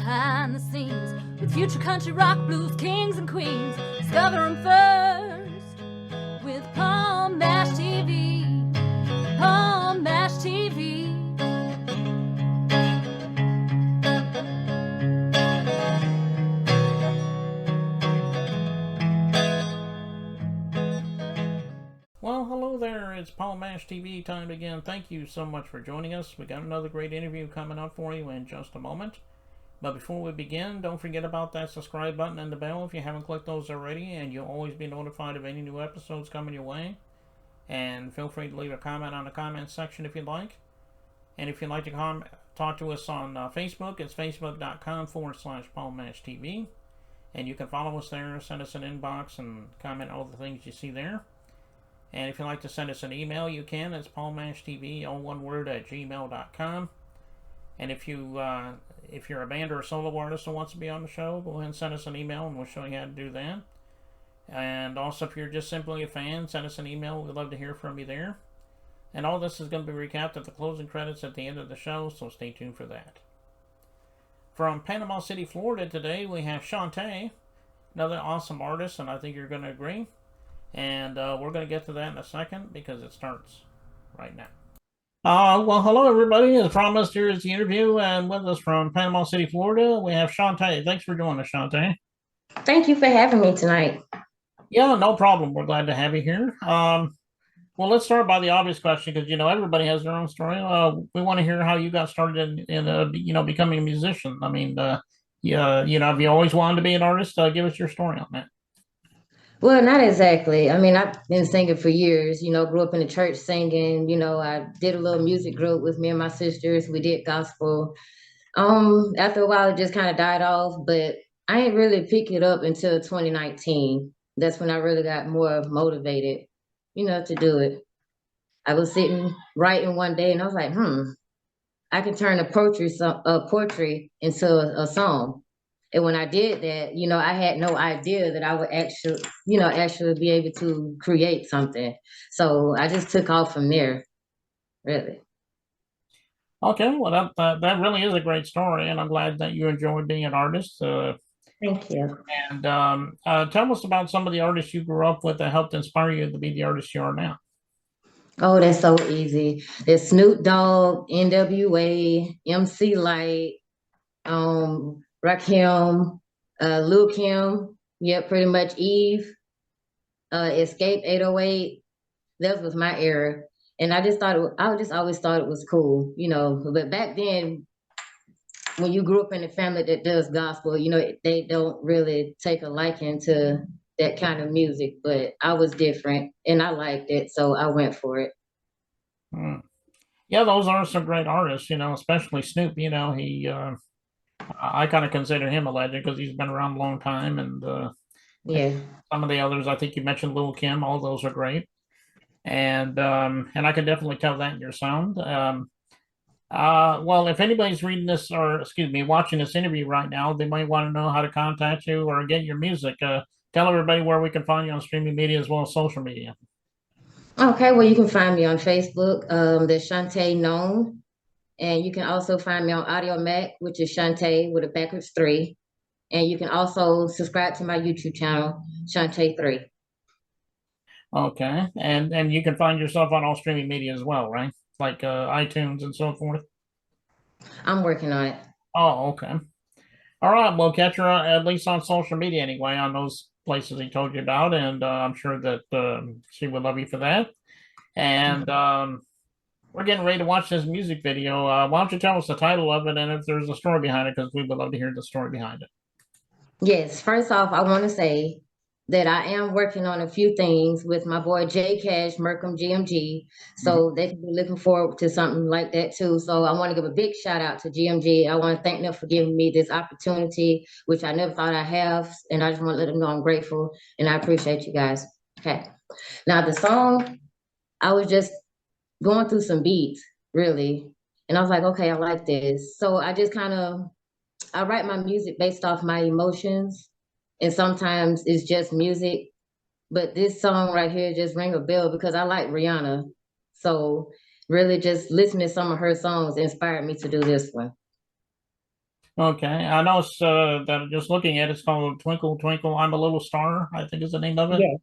behind the scenes with future country rock blues kings and queens. Discover them first with Palm Mash TV. Palm Mash TV. Well, hello there. It's Palm Mash TV time again. Thank you so much for joining us. We got another great interview coming up for you in just a moment. But before we begin, don't forget about that subscribe button and the bell if you haven't clicked those already, and you'll always be notified of any new episodes coming your way. And feel free to leave a comment on the comment section if you'd like. And if you'd like to talk to us on Facebook, it's facebook.com/PalmMashTV. And you can follow us there, send us an inbox, and comment all the things you see there. And if you'd like to send us an email, you can. It's palmmashtv, all one word, @gmail.com. And if you're a band or a solo artist who wants to be on the show, go ahead and send us an email, and we'll show you how to do that. And also, if you're just simply a fan, send us an email. We'd love to hear from you there. And all this is going to be recapped at the closing credits at the end of the show, so stay tuned for that. From Panama City, Florida today, we have Shantae, another awesome artist, and I think you're going to agree. And we're going to get to that in a second because it starts right now. Well, hello, everybody. As promised, here is the interview. And with us from Panama City, Florida, we have Shantae. Thanks for joining us, Shantae. Thank you for having me tonight. Yeah, no problem. We're glad to have you here. Well, let's start by the obvious question because, everybody has their own story. We want to hear how you got started in becoming a musician. I mean, have you always wanted to be an artist? Give us your story on that. Well, not exactly. I mean, I've been singing for years, grew up in the church singing, I did a little music group with me and my sisters. We did gospel. After a while, it just kind of died off, but I ain't really pick it up until 2019. That's when I really got more motivated, to do it. I was sitting writing one day and I was like, I can turn a poetry into a song. And when I did that, I had no idea that I would actually be able to create something. So I just took off from there, really. Okay, well, that really is a great story, and I'm glad that you enjoyed being an artist. Thank you. And tell us about some of the artists you grew up with that helped inspire you to be the artist you are now. Oh, that's so easy. There's Snoop Dogg, NWA, MC Light, Rakim, Lil Kim, pretty much Eve, Escape 808. That was my era. And I just always thought it was cool, but back then, when you grew up in a family that does gospel, they don't really take a liking to that kind of music, but I was different and I liked it, so I went for it. Yeah, those are some great artists, especially Snoop. I kind of consider him a legend because he's been around a long time, and some of the others, I think you mentioned Lil Kim. All those are great, and I can definitely tell that in your sound. Well, if anybody's reading this or watching this interview right now, they might want to know how to contact you or get your music. Tell everybody where we can find you on streaming media as well as social media. Okay, well, you can find me on Facebook, there's Shantae Known, and you can also find me on Audio Mac, which is Shantae with a backwards 3, and you can also subscribe to my YouTube channel, Shantae 3. Okay, and you can find yourself on all streaming media as well, right? Like iTunes and so forth. I'm working on it. Oh, okay. All right, we'll catch her at least on social media anyway, on those places he told you about, and I'm sure that she would love you for that. And we're getting ready to watch this music video. Why don't you tell us the title of it and if there's a story behind it, because we would love to hear the story behind it. Yes, first off, I want to say that I am working on a few things with my boy J Cash, Merkham GMG. So they can be looking forward to something like that too. So I want to give a big shout out to GMG. I want to thank them for giving me this opportunity, which I never thought I'd have. And I just want to let them know I'm grateful and I appreciate you guys. Okay. Now the song, I was just going through some beats, really. And I was like, okay, I like this. So I just I write my music based off my emotions. And sometimes it's just music, but this song right here just rang a bell because I like Rihanna. So really just listening to some of her songs inspired me to do this one. Okay, I know it's that just looking at it's called Twinkle Twinkle I'm a Little Star, I think is the name of it. Yes.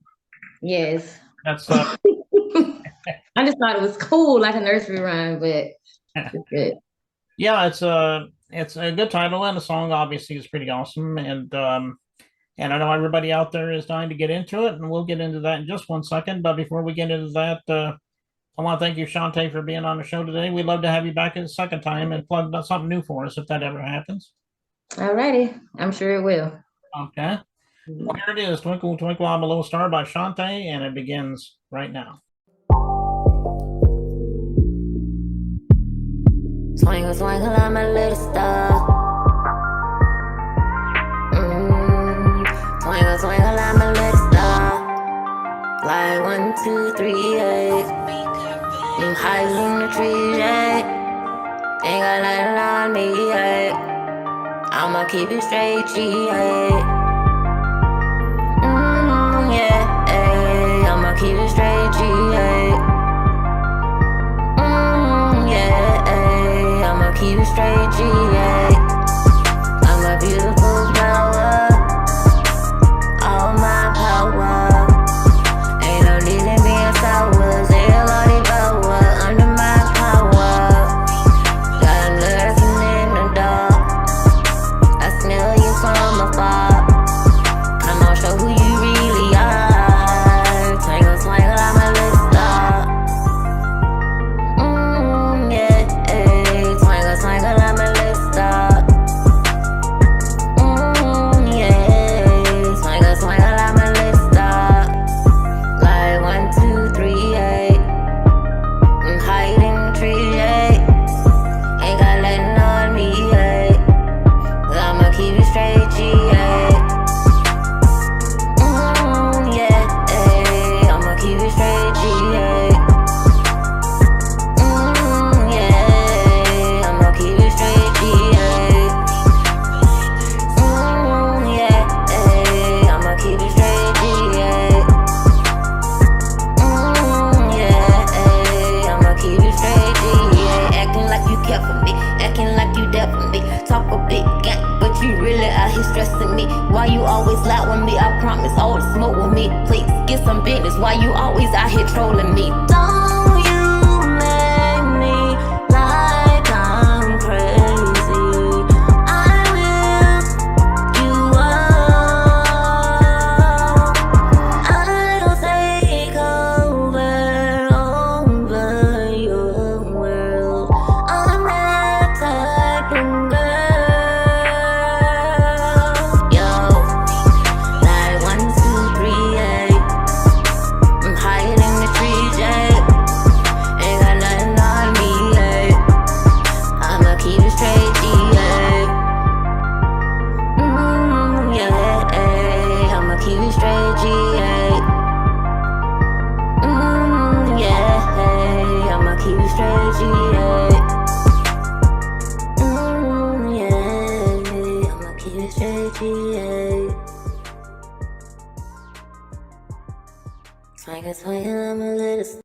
Yes. That's I just thought it was cool, like a nursery rhyme, but it's good. yeah, it's a good title, and the song obviously is pretty awesome, and I know everybody out there is dying to get into it, and we'll get into that in just one second. But before we get into that, I want to thank you, Shantae, for being on the show today. We'd love to have you back a second time and plug something new for us if that ever happens. All righty. I'm sure it will. Okay. Well, here it is, Twinkle Twinkle I'm a Little Star by Shantae, and it begins right now. Twinkle, twinkle, I'm a little star. Twinkle, twinkle, I'm a little star. Like 1, 2, 3, 8. You hide in the trees, yeah. Ain't got nothing on me, yeah. I'ma keep it straight, yeah. Yeah, ay. I'ma keep it straight, yeah. Yeah, ay. I'ma keep it straight, yeah. I'm a beautiful flower. All my power. Ain't no need in being sour. Say hello to power under my power. Got lurking in the dark. I smell you from afar. Come on, show who you really are. Twinkle, twinkle, I'm a little star. Yeah, ay. Twinkle, twinkle, I'm a little star. Yeah, twinkle, twinkle, I'm a little star. Like 1, 2, 3, 8. I'm hiding in the trees, yeah. Ain't got nothing on me, yeah. I'ma keep it straight, yeah. Yeah, ay. I'ma keep it straight, yeah. Yeah, I'ma keep it straight, yeah. Yeah, ay. I'ma keep it straight, yeah. Yeah, ay. I'ma keep it straight, yeah. Acting like you care for me, acting like you there for me. Talk a big gang, but you really out here stressing me. Why you always loud with me? I promise all the smoke with me. Please get some business. Why you always out here trolling me? Don't you make me like I'm crazy. I will you up. I don't take over your world. I'm that type of girl. Yo, like 1, 2, 3, 8. I'm hiding in the trees, yeah. Ain't got nothing on me, yeah. I'ma keep it straight, yeah. Yeah, ay. I'ma keep it straight, yeah. Yeah, ay. I'ma keep it straight, yeah. Yeah, I'ma keep it straight, yeah. Twinkle, twinkle, I'm a little